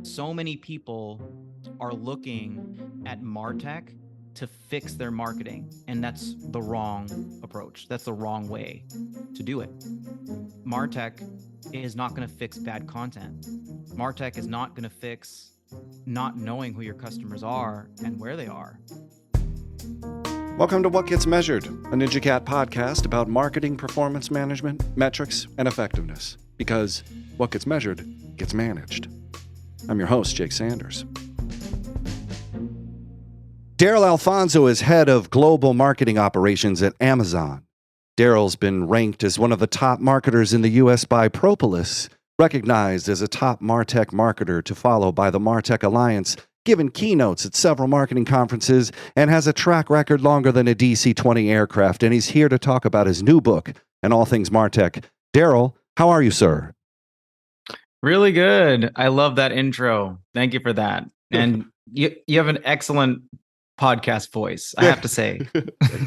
So many people are looking at Martech to fix their marketing, and that's the wrong approach. That's the wrong way to do it. Martech is not going to fix bad content. Martech is not going to fix not knowing who your customers are and where they are. Welcome to What Gets Measured, a NinjaCat podcast about marketing performance management, metrics, and effectiveness. Because what gets measured gets managed. I'm your host, Jake Sanders. Daryl Alfonso is head of global marketing operations at Amazon. Daryl's been ranked as one of the top marketers in the U.S. by Propolis, recognized as a top Martech marketer to follow by the Martech Alliance, given keynotes at several marketing conferences, and has a track record longer than a DC-20 aircraft. And he's here to talk about his new book and all things Martech. Daryl, how are you, sir? Really good. I love that intro. Thank you for that. And you have an excellent podcast voice, I have to say.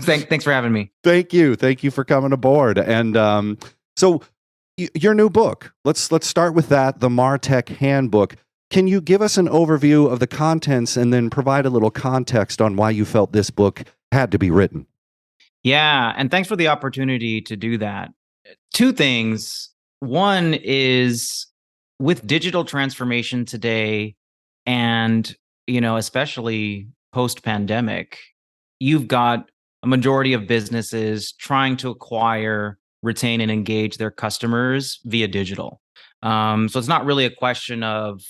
Thanks for having me. Thank you. Thank you for coming aboard. And so your new book, let's start with that, the Martech Handbook. Can you give us an overview of the contents and then provide a little context on why you felt this book had to be written? Yeah, and thanks for the opportunity to do that. Two things. One is with digital transformation today, and especially post-pandemic, you've got a majority of businesses trying to acquire, retain, and engage their customers via digital. So it's not really a question of,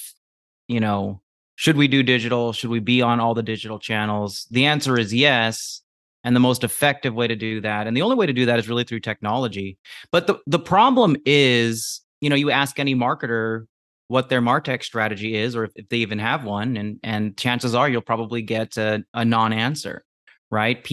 should we do digital? Should we be on all the digital channels? The answer is yes. And the most effective way to do that, and the only way to do that, is really through technology. But the problem is, you ask any marketer what their Martech strategy is, or if they even have one, and chances are you'll probably get a non-answer, right?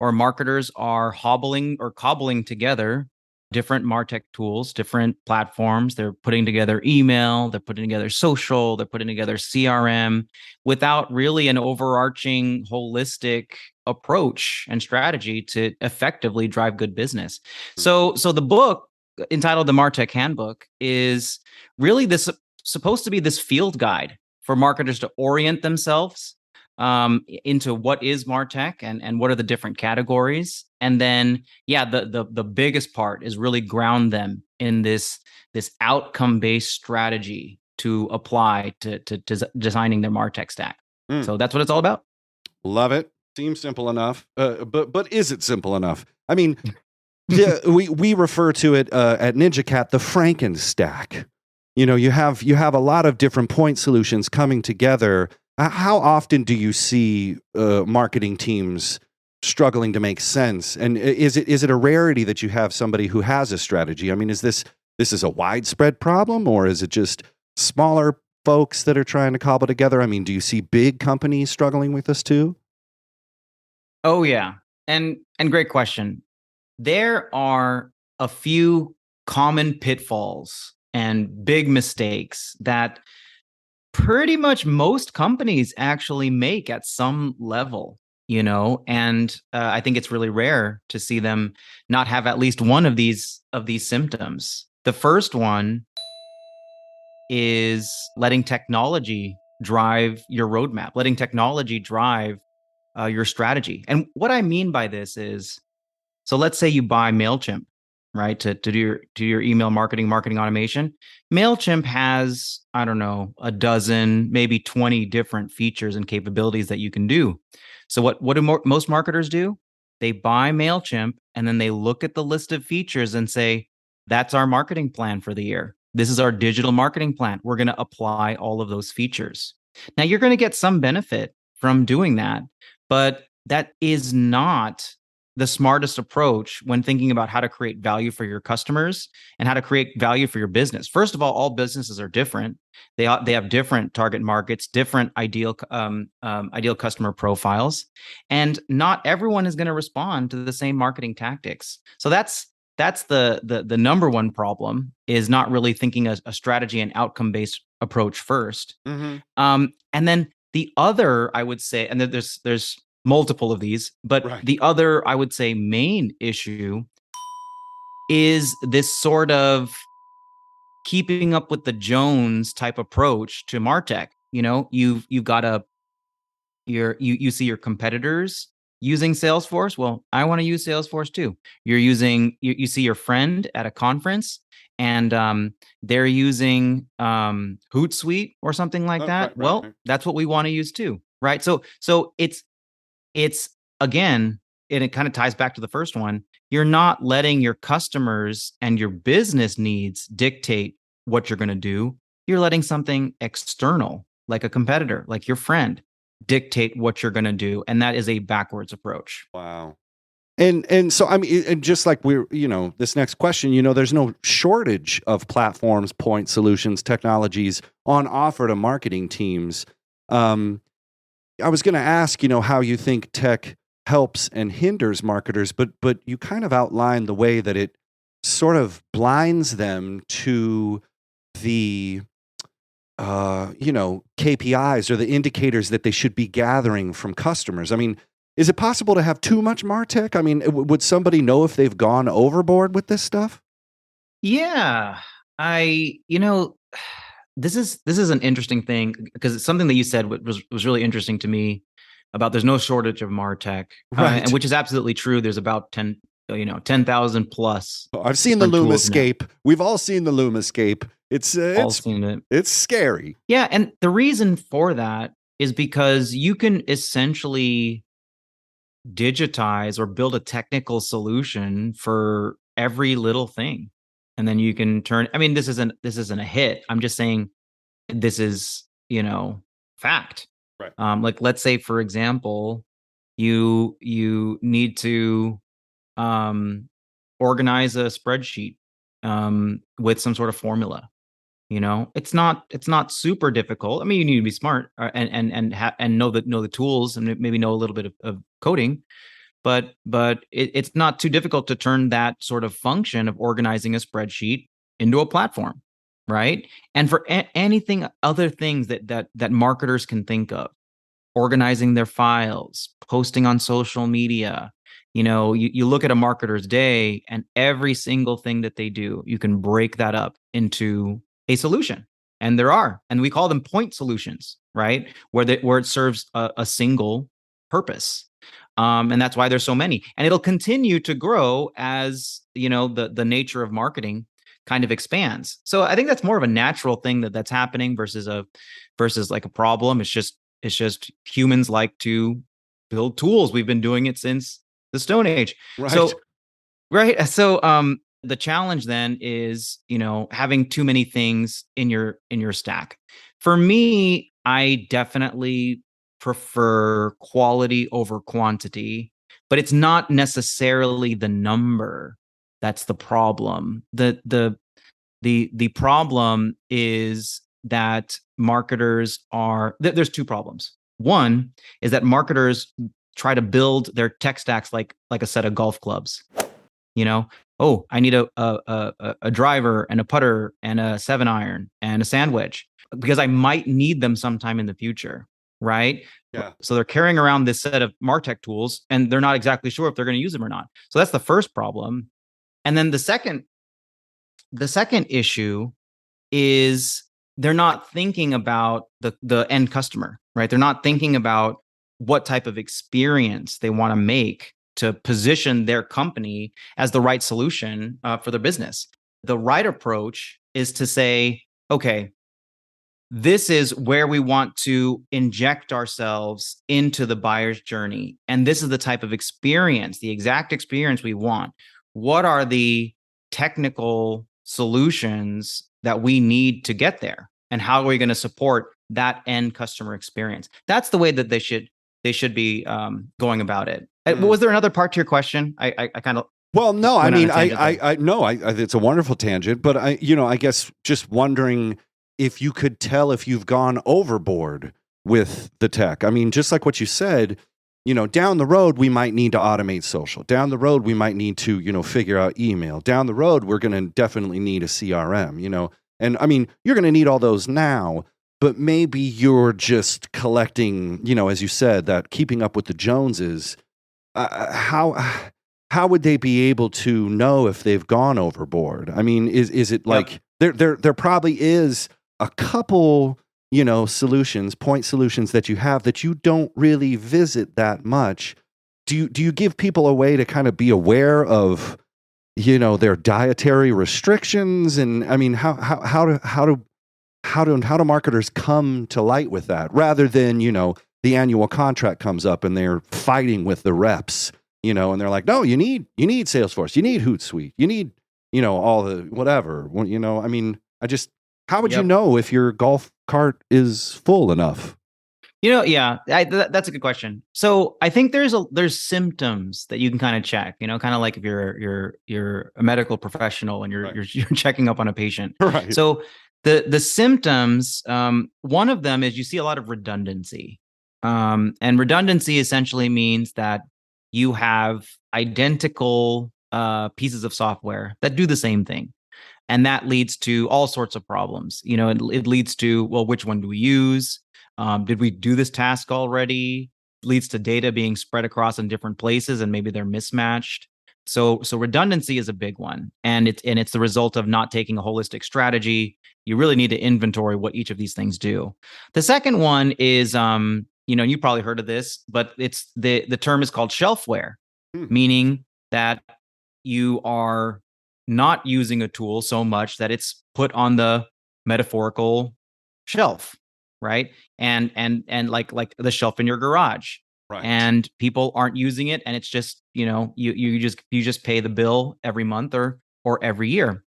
Marketers are cobbling together different Martech tools, different platforms. They're putting together email, they're putting together social, they're putting together CRM without really an overarching holistic approach and strategy to effectively drive good business. So the book entitled The Martech Handbook is really supposed to be this field guide for marketers to orient themselves into what is Martech and what are the different categories. And then, the biggest part is really ground them in this outcome-based strategy to apply to designing their Martech stack. So that's what it's all about. Love it. Seems simple enough. But is it simple enough? I mean, yeah, we refer to it at NinjaCat the Franken stack. You have a lot of different point solutions coming together. How often do you see marketing teams struggling to make sense? And is it a rarity that you have somebody who has a strategy? I mean, is this a widespread problem, or is it just smaller folks that are trying to cobble together? I mean, do you see big companies struggling with this too? Oh yeah, and great question. There are a few common pitfalls and big mistakes that pretty much most companies actually make at some level, and I think it's really rare to see them not have at least one of these symptoms. The first one is letting technology drive your roadmap, letting technology drive your strategy. And what I mean by this is, so let's say you buy MailChimp, right, to do your email marketing automation. MailChimp has, I don't know, a dozen, maybe 20 different features and capabilities that you can do. So what do most marketers do? They buy MailChimp and then they look at the list of features and say, that's our marketing plan for the year. This is our digital marketing plan. We're going to apply all of those features. Now, you're going to get some benefit from doing that, but that is not the smartest approach when thinking about how to create value for your customers and how to create value for your business. First of all businesses are different. They have different target markets, different ideal customer profiles, and not everyone is going to respond to the same marketing tactics. So that's the number one problem, is not really thinking a strategy and outcome-based approach first. Mm-hmm. And then the other, I would say, and there's multiple of these, but Right. The other, I would say, main issue is this sort of keeping up with the Jones type approach to Martech. You've got you see your competitors using Salesforce. Well, I want to use Salesforce too. You see your friend at a conference and they're using Hootsuite or something like that. Right. That's what we want to use too, right? So it's again, and it kind of ties back to the first one. You're not letting your customers and your business needs dictate what you're going to do. You're letting something external, like a competitor, like your friend, dictate what you're going to do. And that is a backwards approach. Wow. And so, I mean, and just like this next question, there's no shortage of platforms, point solutions, technologies on offer to marketing teams. I was going to ask, how you think tech helps and hinders marketers, but you kind of outlined the way that it sort of blinds them to the KPIs or the indicators that they should be gathering from customers. I mean, is it possible to have too much MarTech? I mean, would somebody know if they've gone overboard with this stuff? Yeah, this is an interesting thing because it's something that you said was really interesting to me about there's no shortage of MarTech, right? And which is absolutely true. There's about 10,000 plus. I've seen the LoomEscape. We've all seen the LoomEscape. All seen it. It's scary. Yeah, and the reason for that is because you can essentially digitize or build a technical solution for every little thing, and then you can turn. I mean, this isn't a hit. I'm just saying this is fact. Right. Like, let's say, for example, you need to organize a spreadsheet with some sort of formula. It's not super difficult. I mean, you need to be smart and know the tools and maybe know a little bit of coding, but it's not too difficult to turn that sort of function of organizing a spreadsheet into a platform, right? And for anything, other things that marketers can think of, organizing their files, posting on social media. You look at a marketer's day, and every single thing that they do, you can break that up into a solution. And we call them point solutions, right? Where it serves a single purpose. And that's why there's so many. And it'll continue to grow as, the nature of marketing kind of expands. So I think that's more of a natural thing that's happening versus like a problem. It's just humans like to build tools. We've been doing it since the Stone Age. Right. So the challenge then is, having too many things in your stack. For me, I definitely prefer quality over quantity, but it's not necessarily the number that's the problem. The problem is that marketers there's two problems. One is that marketers try to build their tech stacks like a set of golf clubs. Oh, I need a driver and a putter and a 7-iron and a sand wedge because I might need them sometime in the future, right? Yeah. So they're carrying around this set of MarTech tools and they're not exactly sure if they're going to use them or not. So that's the first problem. And then the second issue is they're not thinking about the end customer, right? They're not thinking about what type of experience they want to make to position their company as the right solution for their business. The right approach is to say, okay, this is where we want to inject ourselves into the buyer's journey. And this is the type of experience, the exact experience we want. What are the technical solutions that we need to get there? And how are we going to support that end customer experience? That's the way that they should be going about it. Was there another part to your question? I kind of no. I mean, I no. It's a wonderful tangent, but I guess just wondering if you could tell if you've gone overboard with the tech. I mean, just like what you said, down the road we might need to automate social. Down the road we might need to figure out email. Down the road we're going to definitely need a CRM. And I mean, you're going to need all those now. But maybe you're just collecting, as you said, that keeping up with the Joneses. How how would they be able to know if they've gone overboard? I mean, is it like there probably is a couple, solutions, point solutions that you have that you don't really visit that much. Do you give people a way to kind of be aware of, their dietary restrictions? And I mean, how do marketers come to light with that, rather than, the annual contract comes up and they're fighting with the reps, and they're like, no, you need Salesforce, you need Hootsuite, you need, all the whatever, I mean, how would you know if your golf cart is full enough? That's a good question. So I think there's symptoms that you can kind of check, kind of like if you're a medical professional and you're checking up on a patient. Right. So the symptoms, one of them is you see a lot of redundancy. And redundancy essentially means that you have identical pieces of software that do the same thing. And that leads to all sorts of problems. It leads to, well, which one do we use? Did we do this task already? Leads to data being spread across in different places and maybe they're mismatched. So redundancy is a big one. And it's the result of not taking a holistic strategy. You really need to inventory what each of these things do. The second one is, you probably heard of this, but it's the term is called shelfware, meaning that you are not using a tool so much that it's put on the metaphorical shelf, right? And like the shelf in your garage. Right. And people aren't using it, and it's just, you just pay the bill every month or every year.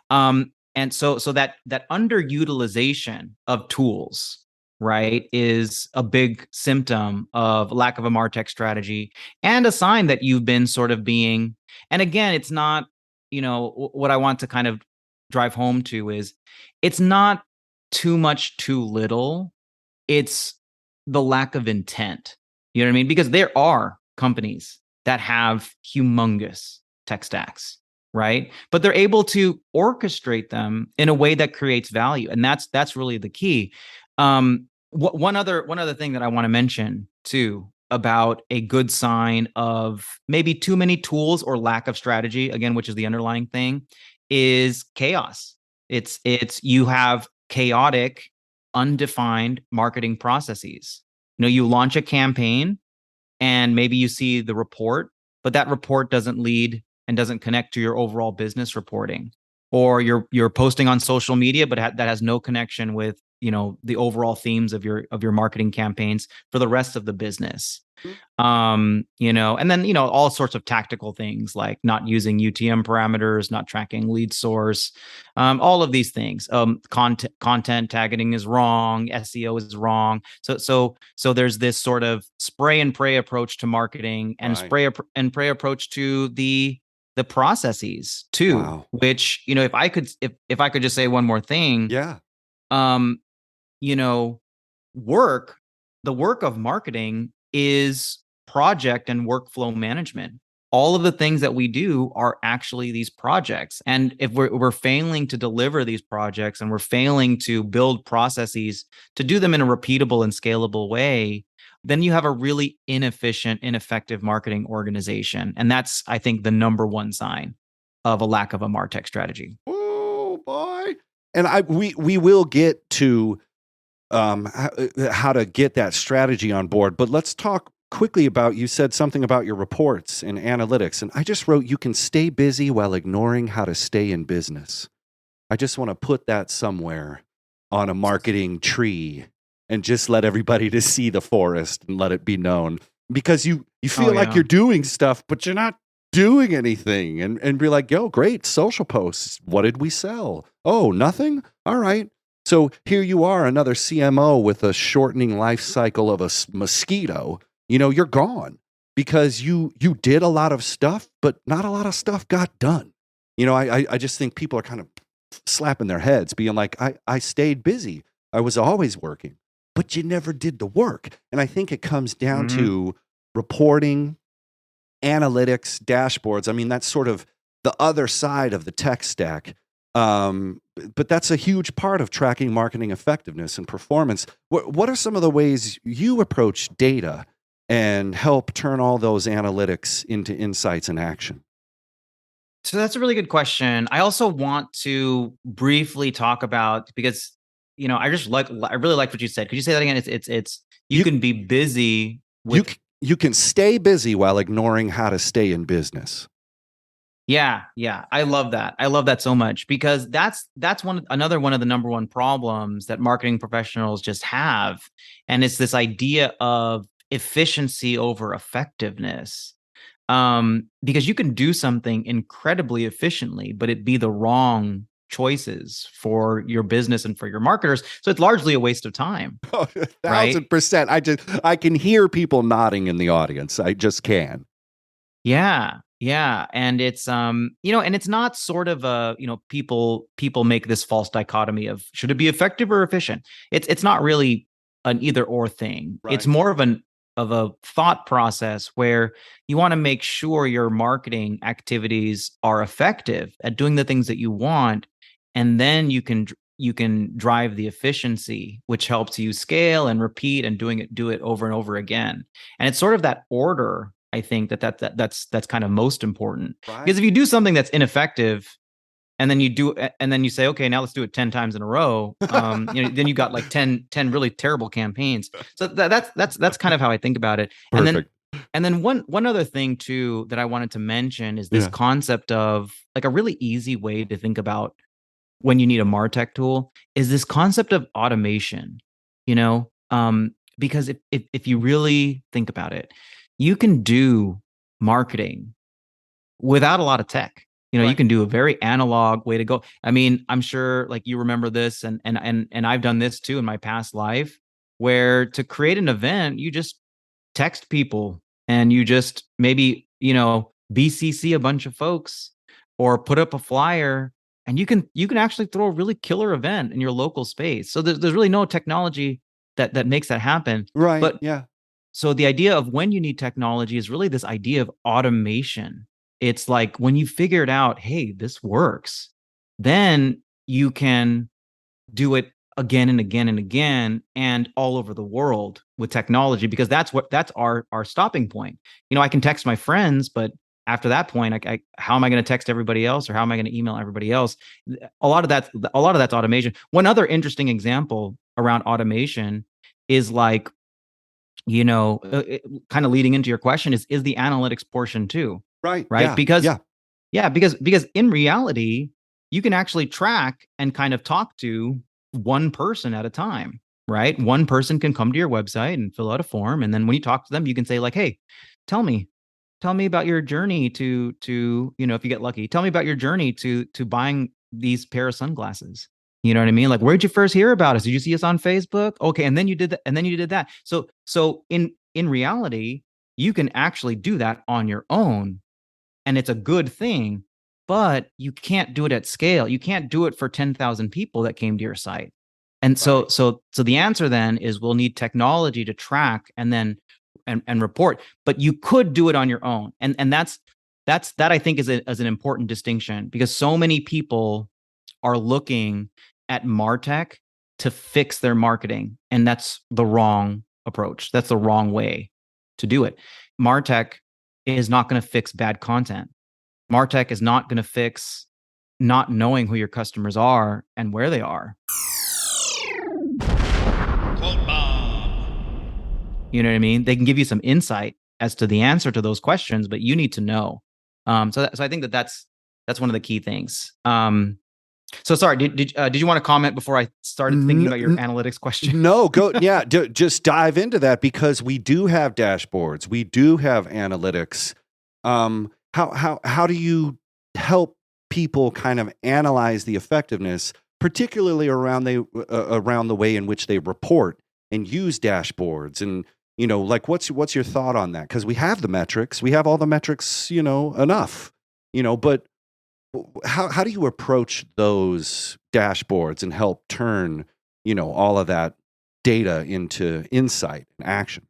And so that underutilization of tools, right, is a big symptom of lack of a Martech strategy and a sign that you've been sort of being, and again, it's not, what I want to kind of drive home to is it's not too much, too little. It's the lack of intent. You know what I mean? Because there are companies that have humongous tech stacks, right? But they're able to orchestrate them in a way that creates value, and that's really the key. One other thing that I want to mention too about a good sign of maybe too many tools or lack of strategy, again, which is the underlying thing, is chaos. It's you have chaotic, undefined marketing processes. You launch a campaign and maybe you see the report, but that report doesn't lead and doesn't connect to your overall business reporting. Or you're posting on social media, but that has no connection with the overall themes of your marketing campaigns for the rest of the business. And then all sorts of tactical things like not using UTM parameters, not tracking lead source, all of these things. Content tagging is wrong, SEO is wrong. So there's this sort of spray and pray approach to marketing, and spray and pray approach to the processes too. Wow. Which if I could just say one more thing, the work of marketing is project and workflow management. All of the things that we do are actually these projects. And if we're failing to deliver these projects and we're failing to build processes to do them in a repeatable and scalable way, then you have a really inefficient, ineffective marketing organization. And that's, I think, the number one sign of a lack of a Martech strategy. Oh boy. And we will get to how to get that strategy on board, but let's talk quickly about, you said something about your reports and analytics, and I just wrote, you can stay busy while ignoring how to stay in business. I just want to put that somewhere on a marketing tree and just let everybody to see the forest and let it be known, because you feel like you're doing stuff, but you're not doing anything, and be like, yo, great social posts. What did we sell? Oh, nothing. All right. So here you are, another CMO with a shortening life cycle of a mosquito. You're gone because you did a lot of stuff, but not a lot of stuff got done. I just think people are kind of slapping their heads, being like, I stayed busy. I was always working, but you never did the work. And I think it comes down to reporting, analytics, dashboards. I mean, that's sort of the other side of the tech stack. But that's a huge part of tracking marketing effectiveness and performance. What are some of the ways you approach data and help turn all those analytics into insights and action? So that's a really good question. I also want to briefly talk about, because I really like what you said. Could you say that again? It's you You can be busy you with. you can stay busy while ignoring how to stay in business. Yeah, yeah. I love that. I love that so much, because that's another one of the number one problems that marketing professionals just have. And it's this idea of efficiency over effectiveness. Because you can do something incredibly efficiently, but it be the wrong choices for your business and for your marketers. So it's largely a waste of time, Oh, right? 1,000%. I can hear people nodding in the audience. I just can. Yeah. Yeah. And it's and it's not sort of people make this false dichotomy of should it be effective or efficient. It's not really an either or thing. It's Right. more of a thought process where you want to make sure your marketing activities are effective at doing the things that you want, and then you can drive the efficiency, which helps you scale and repeat and do it over and over again. And it's sort of that order, I think, that's kind of most important. Because Right. if you do something that's ineffective and then you say, okay, now let's do it 10 times in a row, then you got like ten really terrible campaigns. So that's kind of how I think about it. Perfect. And then one other thing too that I wanted to mention is this Yeah. concept of, like, a really easy way to think about when you need a Martech tool is this concept of automation, you know? Because if you really think about it, you can do marketing without a lot of tech. You Right. can do a very analog way to go. I mean, I'm sure like you remember this, and I've done this too in my past life, where to create an event, you just text people and you just maybe, BCC a bunch of folks or put up a flyer, and you can actually throw a really killer event in your local space. So there's really no technology that makes that happen. Right. But Yeah. so the idea of when you need technology is really this idea of automation. It's like when you figure it out, hey, this works, then you can do it again and again and again and all over the world with technology, because that's our stopping point. I can text my friends, but after that point, how am I going to text everybody else, or how am I going to email everybody else? A lot of that's automation. One other interesting example around automation is like, kind of leading into your question is the analytics portion too, Right. right? Yeah. Because Yeah. yeah, because in reality, you can actually track and kind of talk to one person at a time, right? One person can come to your website and fill out a form, and then when you talk to them, you can say like, "Hey, tell me, tell me about your journey to if you get lucky, tell me about your journey to buying these pair of sunglasses." You know what I mean? Like, where'd you first hear about us? Did you see us on Facebook? Okay, and then you did that, and then you did that. So in reality, you can actually do that on your own, and it's a good thing, but you can't do it at scale. You can't do it for 10,000 people that came to your site. And Right. so the answer then is we'll need technology to track and then and report, but you could do it on your own. And that I think is an important distinction, because so many people are looking at Martech to fix their marketing, and that's the wrong approach. That's the wrong way to do it. Martech is not going to fix bad content. Martech is not going to fix not knowing who your customers are and where they are. Quote bomb. You know what I mean? They can give you some insight as to the answer to those questions, but you need to know. So I think that's one of the key things. So sorry, did you want to comment before I started thinking about your analytics question? No, go. Yeah, just dive into that, because we do have dashboards, we do have analytics. How do you help people kind of analyze the effectiveness, particularly around the way in which they report and use dashboards, and like what's your thought on that? Because we have the metrics, we have all the metrics, enough, but how do you approach those dashboards and help turn all of that data into insight and action?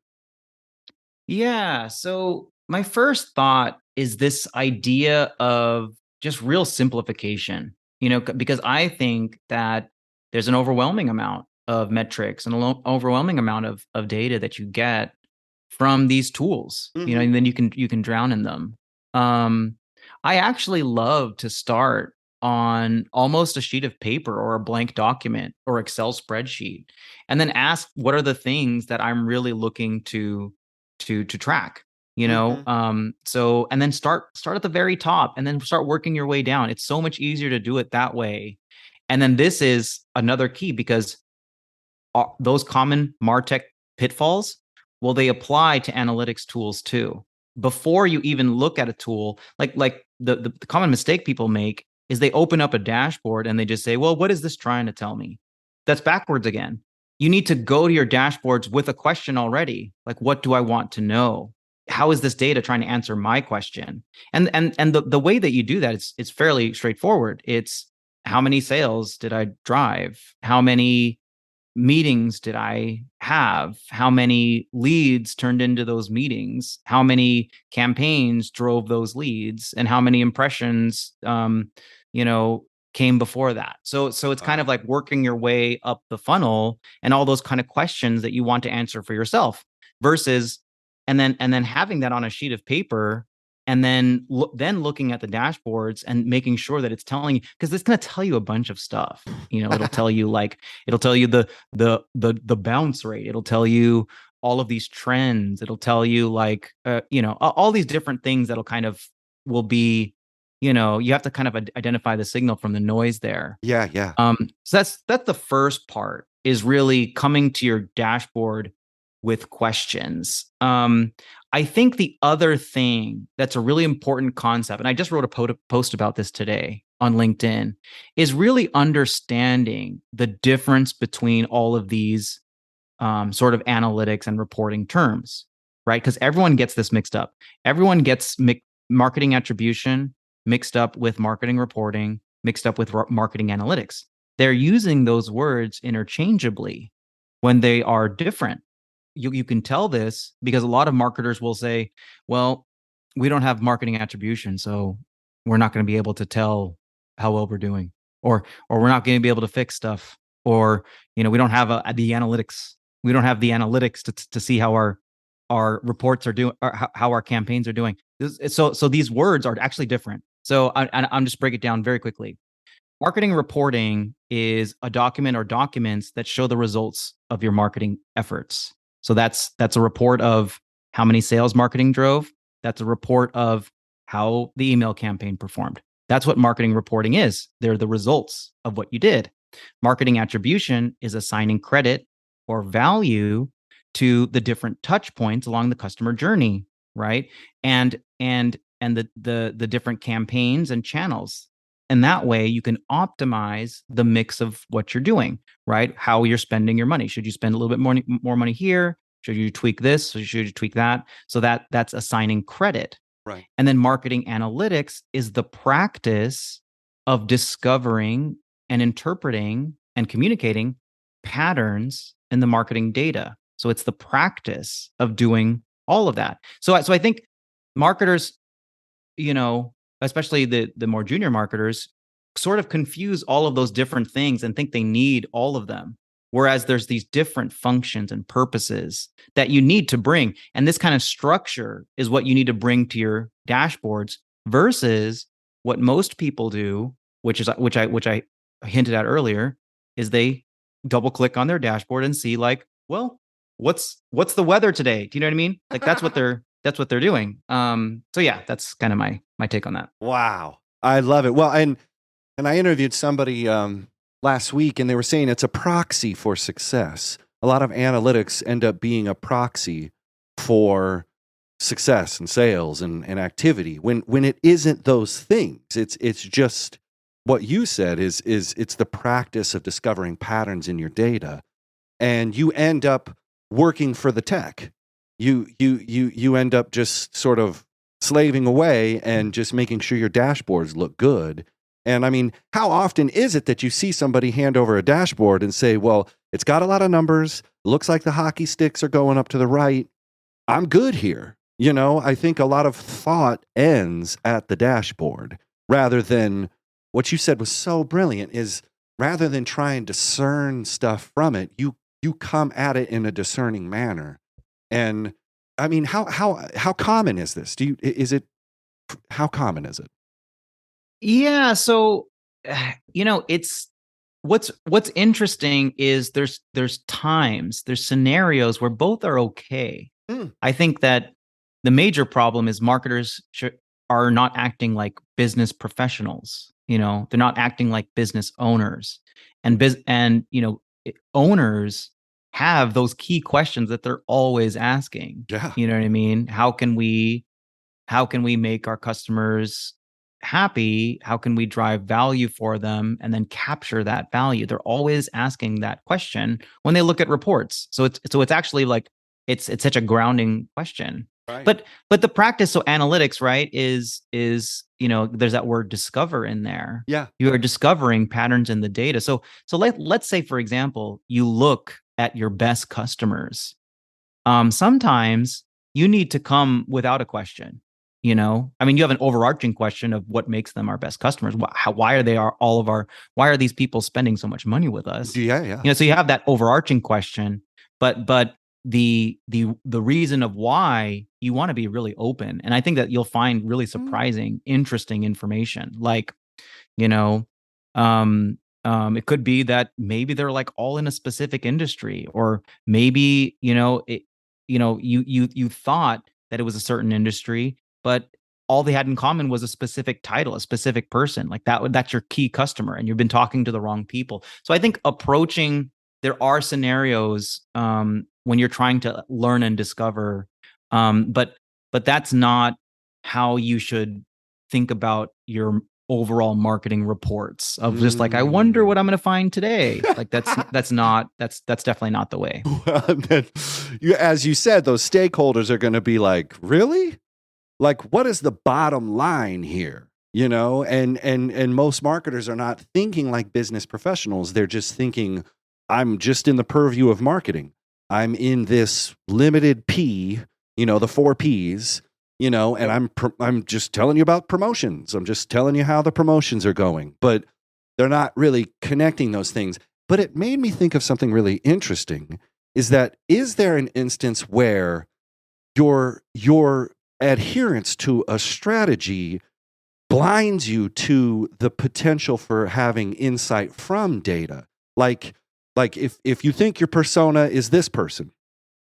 Yeah. So my first thought is this idea of just real simplification, because I think that there's an overwhelming amount of metrics and an overwhelming amount of data that you get. from these tools, Mhm. and then you can drown in them. I actually love to start on almost a sheet of paper or a blank document or Excel spreadsheet, and then ask what are the things that I'm really looking to track. Mhm. So and then start at the very top and then start working your way down. It's so much easier to do it that way. And then this is another key because those common Martech pitfalls, well, they apply to analytics tools too. Before you even look at a tool, like the common mistake people make is they open up a dashboard and they just say, well, what is this trying to tell me? That's backwards again. You need to go to your dashboards with a question already. Like, what do I want to know? How is this data trying to answer my question? And the way that you do that is it's fairly straightforward. It's how many sales did I drive? How many meetings did I have? How many leads turned into those meetings? How many campaigns drove those leads? And how many impressions, came before that? So it's kind of like working your way up the funnel and all those kind of questions that you want to answer for yourself versus, and then having that on a sheet of paper and then looking at the dashboards and making sure that it's telling you, because it's going to tell you a bunch of stuff. It'll tell you the bounce rate. It'll tell you all of these trends. It'll tell you all these different things that'll kind of will be, you have to kind of identify the signal from the noise there. Yeah, yeah. So that's the first part, is really coming to your dashboard with questions. I think the other thing that's a really important concept, and I just wrote a post about this today on LinkedIn, is really understanding the difference between all of these sort of analytics and reporting terms, right? Because everyone gets this mixed up. Everyone gets marketing attribution mixed up with marketing reporting, mixed up with marketing analytics. They're using those words interchangeably when they are different. You can tell this because a lot of marketers will say, well, we don't have marketing attribution, so we're not going to be able to tell how well we're doing, or we're not going to be able to fix stuff, or we don't have the analytics. We don't have the analytics to see how our reports are doing, or how our campaigns are doing. So these words are actually different. So I'm just break it down very quickly. Marketing reporting is a document or documents that show the results of your marketing efforts. So that's a report of how many sales marketing drove. That's a report of how the email campaign performed. That's what marketing reporting is. They're the results of what you did. Marketing attribution is assigning credit or value to the different touch points along the customer journey, right? And the different campaigns and channels. And that way you can optimize the mix of what you're doing, right? How you're spending your money. Should you spend a little bit more money here? Should you tweak this? Or should you tweak that? So that's assigning credit. Right. And then marketing analytics is the practice of discovering and interpreting and communicating patterns in the marketing data. So it's the practice of doing all of that. So I think marketers, especially the more junior marketers, sort of confuse all of those different things and think they need all of them. Whereas there's these different functions and purposes that you need to bring. And this kind of structure is what you need to bring to your dashboards versus what most people do, which I hinted at earlier, is they double click on their dashboard and see like, well, what's the weather today? Do you know what I mean? Like that's what they're doing. So yeah, that's kind of my take on that. Wow. I love it. Well, and I interviewed somebody last week, and they were saying it's a proxy for success. A lot of analytics end up being a proxy for success and sales and activity when it isn't those things. It's just what you said is it's the practice of discovering patterns in your data, and you end up working for the tech. You end up just sort of slaving away and just making sure your dashboards look good. And I mean, how often is it that you see somebody hand over a dashboard and say, well, it's got a lot of numbers, looks like the hockey sticks are going up to the right, I'm good here. I think a lot of thought ends at the dashboard rather than what you said was so brilliant is rather than try and discern stuff from it, you come at it in a discerning manner. And I mean, how common is this? How common is it? Yeah, so it's what's interesting is there's times, there's scenarios where both are okay. Mm. I think that the major problem is marketers are not acting like business professionals. They're not acting like business owners, owners have those key questions that they're always asking. Yeah. You know what I mean? How can we make our customers happy? How can we drive value for them and then capture that value? They're always asking that question when they look at reports. So it's actually like it's such a grounding question. Right. But the practice, so analytics, right, is there's that word discover in there. Yeah. You are discovering patterns in the data. So let's say, for example, you look at your best customers. Sometimes you need to come without a question. You have an overarching question of what makes them our best customers. Why are these people spending so much money with us? Yeah. So you have that overarching question, but the reason of why, you want to be really open. And I think that you'll find really surprising, interesting information. Like, it could be that maybe they're like all in a specific industry, or maybe, you thought that it was a certain industry, but all they had in common was a specific title, a specific person. Like that's your key customer, and you've been talking to the wrong people. So I think there are scenarios when you're trying to learn and discover, but that's not how you should think about your overall marketing reports of just like, I wonder what I'm going to find today. Like that's definitely not the way. Well, then, as you said, those stakeholders are going to be like, really? Like, what is the bottom line here? And most marketers are not thinking like business professionals. They're just thinking, I'm just in the purview of marketing. I'm in this limited P, the 4 Ps, and I'm just telling you about promotions. I'm just telling you how the promotions are going, but they're not really connecting those things. But it made me think of something really interesting, is there an instance where your adherence to a strategy blinds you to the potential for having insight from data? Like if you think your persona is this person,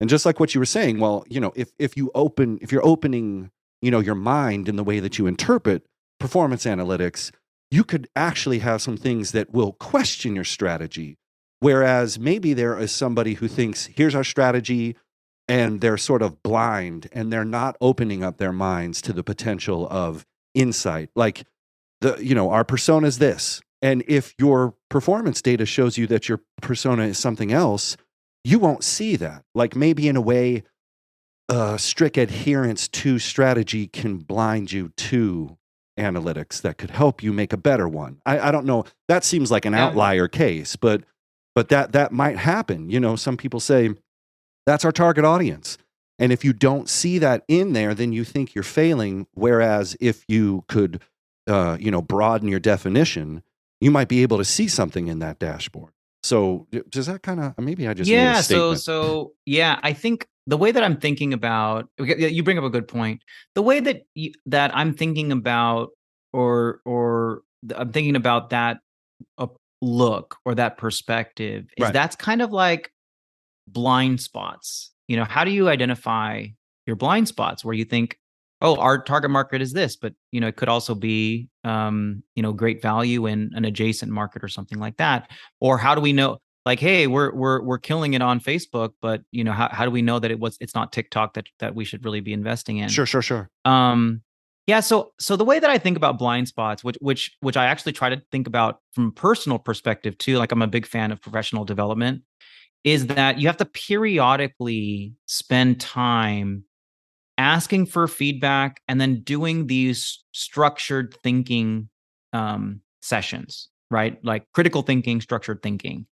and just like what you were saying, well, if you're opening, your mind in the way that you interpret performance analytics, you could actually have some things that will question your strategy. Whereas maybe there is somebody who thinks, here's our strategy, and they're sort of blind and they're not opening up their minds to the potential of insight. Like our persona is this. And if your performance data shows you that your persona is something else, you won't see that. Like maybe in a way, strict adherence to strategy can blind you to analytics that could help you make a better one. I don't know. That seems like an outlier case, but that might happen. Some people say that's our target audience. And if you don't see that in there, then you think you're failing. Whereas if you could, broaden your definition, you might be able to see something in that dashboard. So does that kind of, maybe I just made a statement. So I think the way that I'm thinking about, you bring up a good point. The way that I'm thinking about, I'm thinking about that look or that perspective is Right. That's kind of like blind spots. How do you identify your blind spots where you think, oh, our target market is this, but it could also be great value in an adjacent market or something like that? Or how do we know, like, hey, we're killing it on Facebook, but how do we know that it's not TikTok that we should really be investing in? Sure. Yeah. So the way that I think about blind spots, which I actually try to think about from a personal perspective too, like I'm a big fan of professional development, is that you have to periodically spend time asking for feedback and then doing these structured thinking sessions, right? Like critical thinking, structured thinking,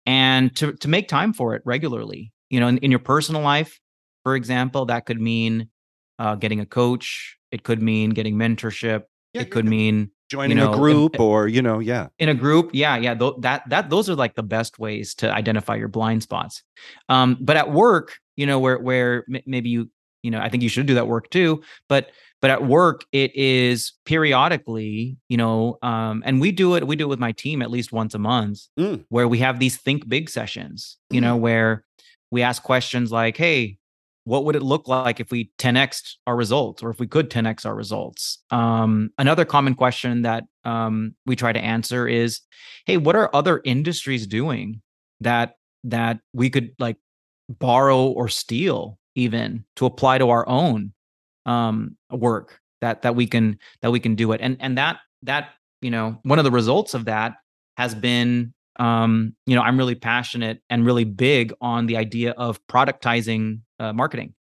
and to make time for it regularly. In your personal life, for example, that could mean getting a coach. It could mean getting mentorship. It could mean joining a group in a group. Yeah. Those are like the best ways to identify your blind spots. But at work, where maybe I think you should do that work too. But at work, it is periodically, and we do it with my team at least once a month, where we have these think big sessions, where we ask questions like, hey, what would it look like if we 10x our results, or if we could 10x our results? Another common question that we try to answer is, hey, what are other industries doing that we could like borrow or steal even to apply to our own work that we can do it. And that one of the results of that has been I'm really passionate and really big on the idea of productizing marketing,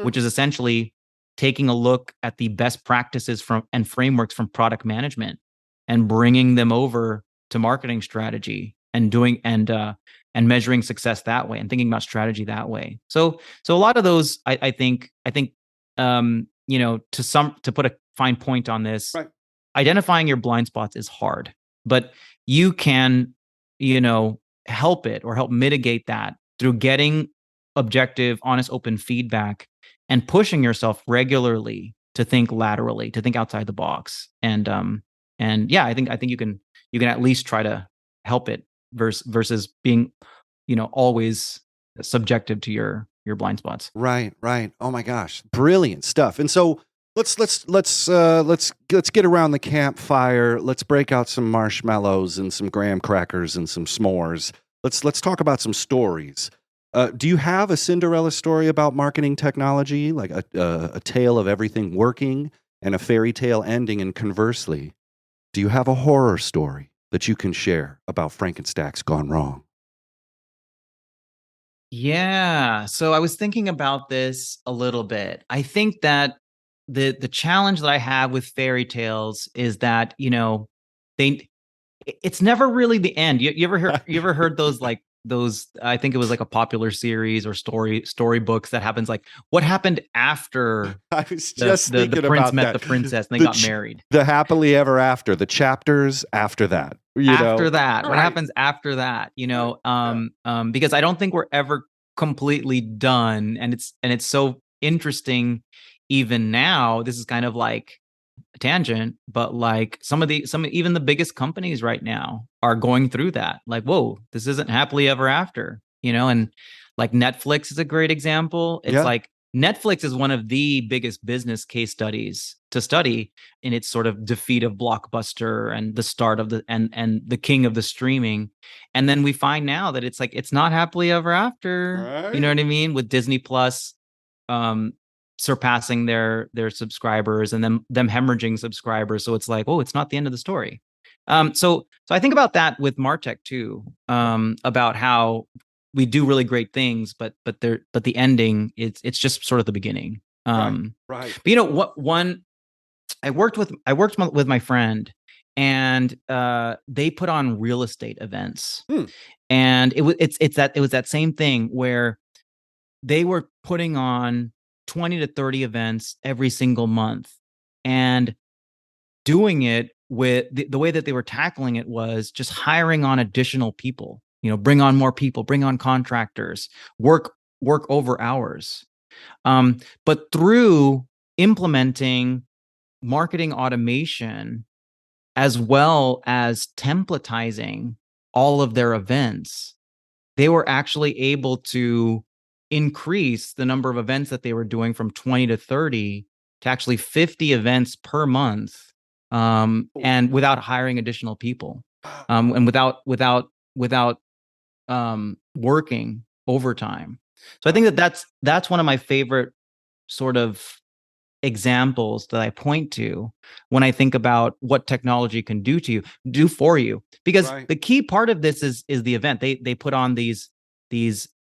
which is essentially taking a look at the best practices and frameworks from product management and bringing them over to marketing strategy and doing and measuring success that way and thinking about strategy that way. So a lot of those, I think to put a fine point on this, Right. identifying your blind spots is hard, but you can help it or help mitigate that through getting objective, honest, open feedback and pushing yourself regularly to think laterally, to think outside the box. And yeah, I think you can at least try to help it versus being always subjective to your blind spots. Right. Oh my gosh, brilliant stuff. And so let's get around the campfire. Let's break out some marshmallows and some graham crackers and some s'mores. Let's talk about some stories. Do you have a Cinderella story about marketing technology, like a tale of everything working and a fairy tale ending? And conversely, do you have a horror story that you can share about Frankenstack's gone wrong? Yeah. So I was thinking about this a little bit. I think that the challenge that I have with fairy tales is that, it's never really the end. You ever heard those like those, I think it was like a popular series or storybooks that happens like what happened after I was just the thinking prince about met that. the princess and they The got ch- married. The happily ever after, the chapters after that. After that, what Right. happens after that? Yeah. Because I don't think we're ever completely done, and it's so interesting. Even now, this is kind of like a tangent, but like some even the biggest companies right now are going through that. Like, whoa, this isn't happily ever after, and like Netflix is a great example. It's Yeah. like Netflix is one of the biggest business case studies to study in its sort of defeat of Blockbuster and the start of and the king of the streaming. And then we find now that it's like it's not happily ever after. Right. You know what I mean? With Disney Plus surpassing their subscribers and them hemorrhaging subscribers. So it's like, oh, it's not the end of the story. So I think about that with Martech too, about how we do really great things, but the ending, it's just sort of the beginning. Right. But what one I worked with my friend, and they put on real estate events, and it was that same thing where they were putting on 20 to 30 events every single month, and doing it with the way that they were tackling it was just hiring on additional people, bring on more people, bring on contractors, work over hours. But through implementing marketing automation as well as templatizing all of their events, they were actually able to increase the number of events that they were doing from 20 to 30 to actually 50 events per month, and without hiring additional people, and without working overtime. So I think that's one of my favorite sort of examples that I point to when I think about what technology can do for you. Because Right. the key part of this is the event. They put on these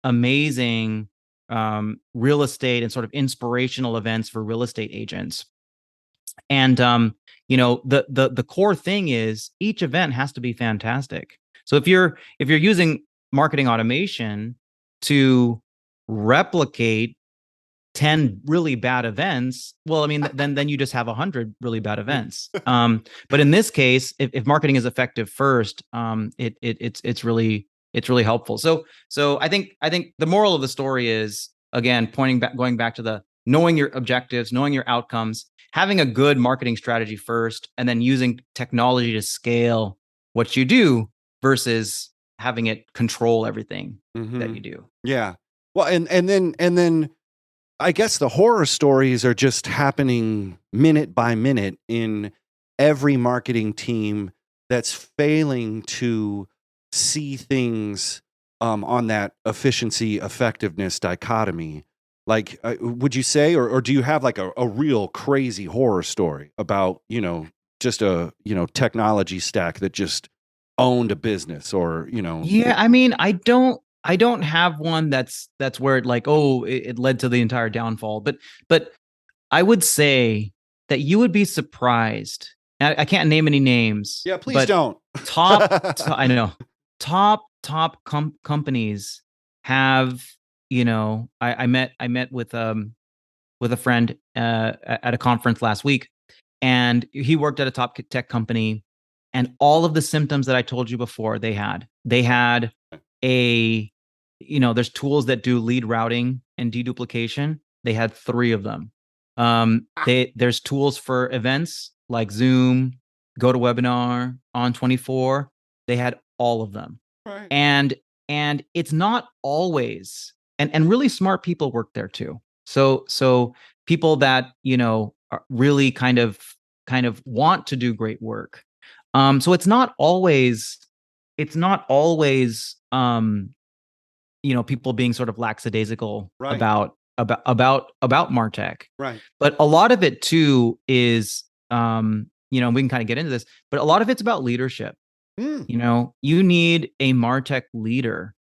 amazing real estate and sort of inspirational events for real estate agents. And the core thing is each event has to be fantastic. So if you're using marketing automation to replicate 10 really bad events, well, I mean, then you just have 100 really bad events. But in this case, if marketing is effective first, it's really helpful. So I think the moral of the story is, again, going back to knowing your objectives, knowing your outcomes, having a good marketing strategy first, and then using technology to scale what you do versus having it control everything that you do. Yeah. Well, and then I guess the horror stories are just happening minute by minute in every marketing team that's failing to see things on that efficiency effectiveness dichotomy. Like, would you say, or do you have like a real crazy horror story about, just a, technology stack that just owned a business or, Yeah, I mean, I don't have one that's where it like, oh, it led to the entire downfall. But I would say that you would be surprised. I can't name any names. Yeah, please but don't. I know top companies have, I met with a friend at a conference last week, and he worked at a top tech company, and all of the symptoms that I told you before they had a, there's tools that do lead routing and deduplication. They had 3 of them. There's tools for events like Zoom, GoToWebinar, On24. They had all of them. Right. And it's not always, and really smart people work there too. So people that, are really kind of want to do great work. So it's not always people being sort of lackadaisical Right. about Martech. Right. But a lot of it too is, we can kind of get into this, but a lot of it's about leadership. You need a Martech leader,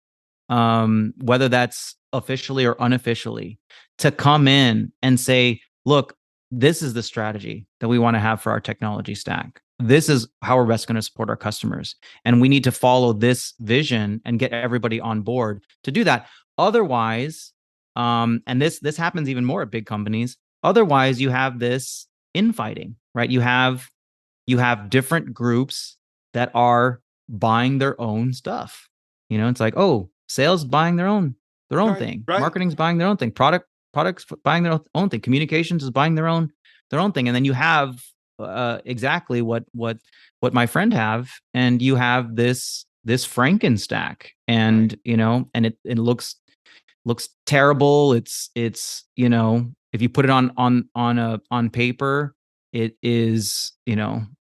whether that's officially or unofficially, to come in and say, look, this is the strategy that we want to have for our technology stack. This is how we're best going to support our customers. And we need to follow this vision and get everybody on board to do that. Otherwise, and this happens even more at big companies, otherwise you have this infighting, right? You have different groups that are buying their own stuff. It's like, oh, sales buying their own thing. Right. Marketing's buying their own thing. Products buying their own thing. Communications is buying their own thing. And then you have exactly what my friend have, and you have this Frankenstack, and and it looks terrible. It's if you put it on paper, it is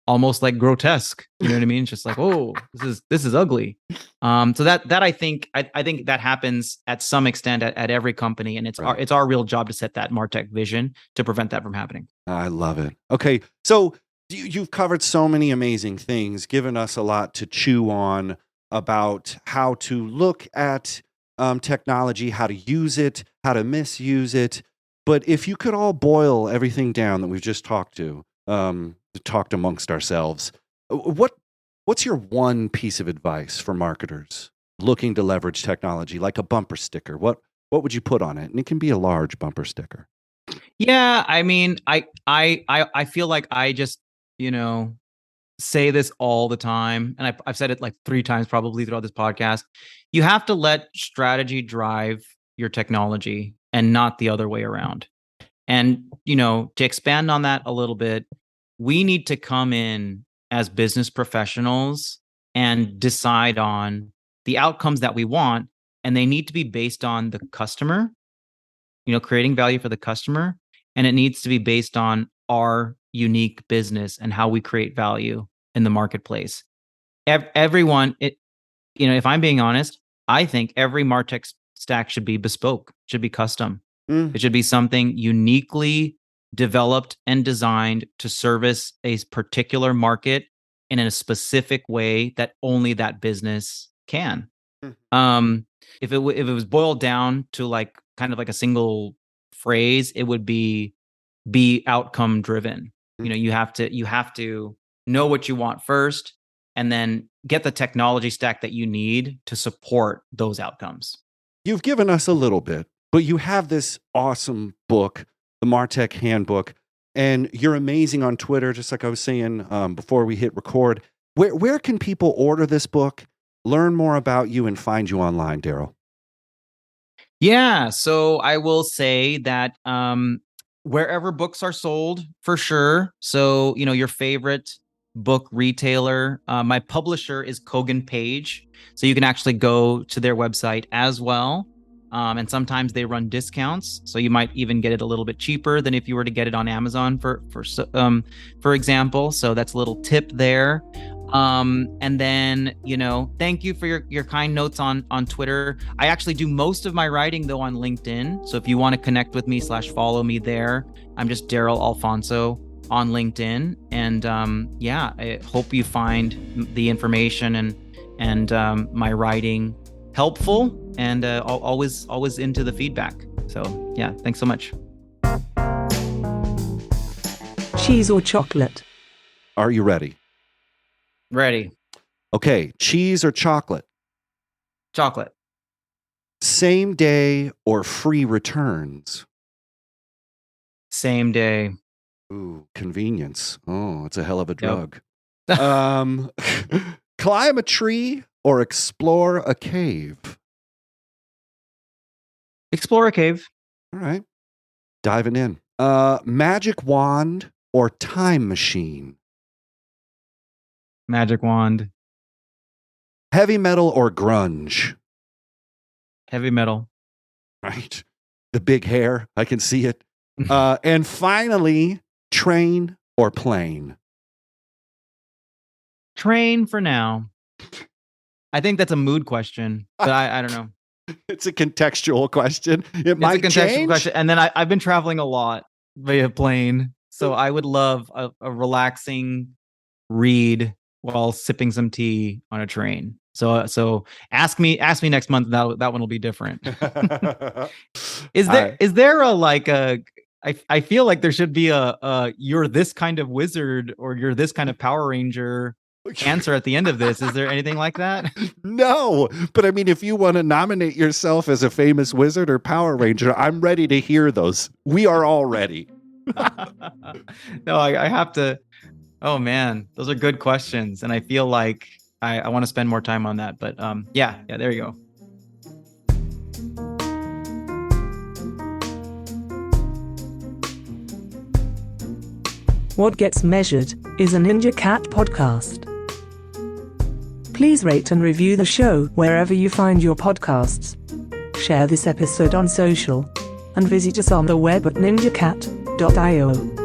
almost like grotesque. You know what I mean? It's just like, oh, this is ugly. So that I think that happens at some extent at every company, and it's our real job to set that Martech vision to prevent that from happening. I love it. Okay, so you've covered so many amazing things, given us a lot to chew on about how to look at technology, how to use it, how to misuse it. But if you could all boil everything down that we've just talked amongst ourselves, what's your one piece of advice for marketers looking to leverage technology, like a bumper sticker? What would you put on it? And it can be a large bumper sticker. Yeah, I mean, I feel like I just, say this all the time, and I've said it like 3 times probably throughout this podcast. You have to let strategy drive your technology and not the other way around. And, to expand on that a little bit, we need to come in as business professionals and decide on the outcomes that we want, and they need to be based on the customer, creating value for the customer, and it needs to be based on our unique business and how we create value in the marketplace. Everyone, if I'm being honest, I think every Martech stack should be bespoke, should be custom. It should be something uniquely developed and designed to service a particular market in a specific way that only that business can. If it was boiled down to like kind of like a single phrase, it would be outcome driven. You have to know what you want first, and then get the technology stack that you need to support those outcomes. You've given us a little bit, but you have this awesome book, the Martech Handbook, and you're amazing on Twitter, just like I was saying before we hit record. Where can people order this book, learn more about you, and find you online, Daryl? Yeah, so I will say that wherever books are sold, for sure. So, your favorite book retailer. My publisher is Kogan Page, so you can actually go to their website as well. And sometimes they run discounts, so you might even get it a little bit cheaper than if you were to get it on Amazon, for example. So that's a little tip there. And then, thank you for your kind notes on Twitter. I actually do most of my writing though on LinkedIn. So if you want to connect with me /follow me there, I'm just Daryl Alfonso on LinkedIn. And I hope you find the information and my writing helpful, and always into the feedback. So yeah, thanks so much. Cheese or chocolate? Are you ready? Ready. Okay, cheese or chocolate? Chocolate. Same day or free returns? Same day. Ooh, convenience. Oh, it's a hell of a drug. Climb a tree or explore a cave? Explore a cave. All right. Diving in. Magic wand or time machine? Magic wand. Heavy metal or grunge? Heavy metal. Right. The big hair. I can see it. And finally, train or plane? Train for now. I think that's a mood question, but I don't know. It's a contextual question. It might It's a contextual change. question. And then I've been traveling a lot via plane, so I would love a relaxing read while sipping some tea on a train. So ask me next month. That one will be different. Is there I feel like there should be a you're this kind of wizard or you're this kind of Power Ranger answer at the end of this. Is there anything like that? No, but I mean, if you want to nominate yourself as a famous wizard or Power Ranger, I'm ready to hear those. We are all ready. No, I have to. Oh man, those are good questions, and I feel like I want to spend more time on that. But yeah, there you go. What Gets Measured is a NinjaCat podcast. Please rate and review the show wherever you find your podcasts. Share this episode on social, and visit us on the web at ninjacat.io.